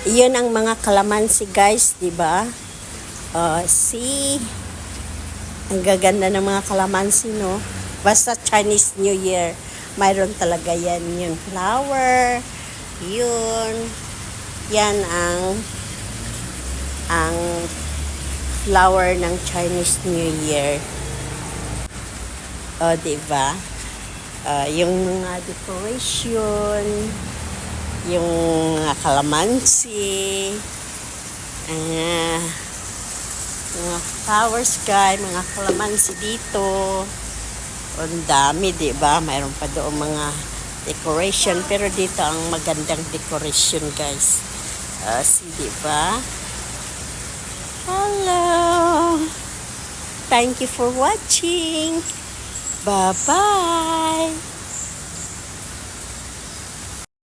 Iyon ang mga kalamansi guys, di ba? See? Ang gaganda ng mga kalamansi, no? Basta Chinese New Year, mayroon talaga yan. Yung flower, yun. Yan ang flower ng Chinese New Year. O, diba? Yung mga decoration, yung mga kalamansi, mga flowers guys, mga kalamansi dito. Ang dami, diba? Mayroon pa doon mga decoration, pero dito ang magandang decoration guys. See, diba? Hello! Thank you for watching! Bye-bye!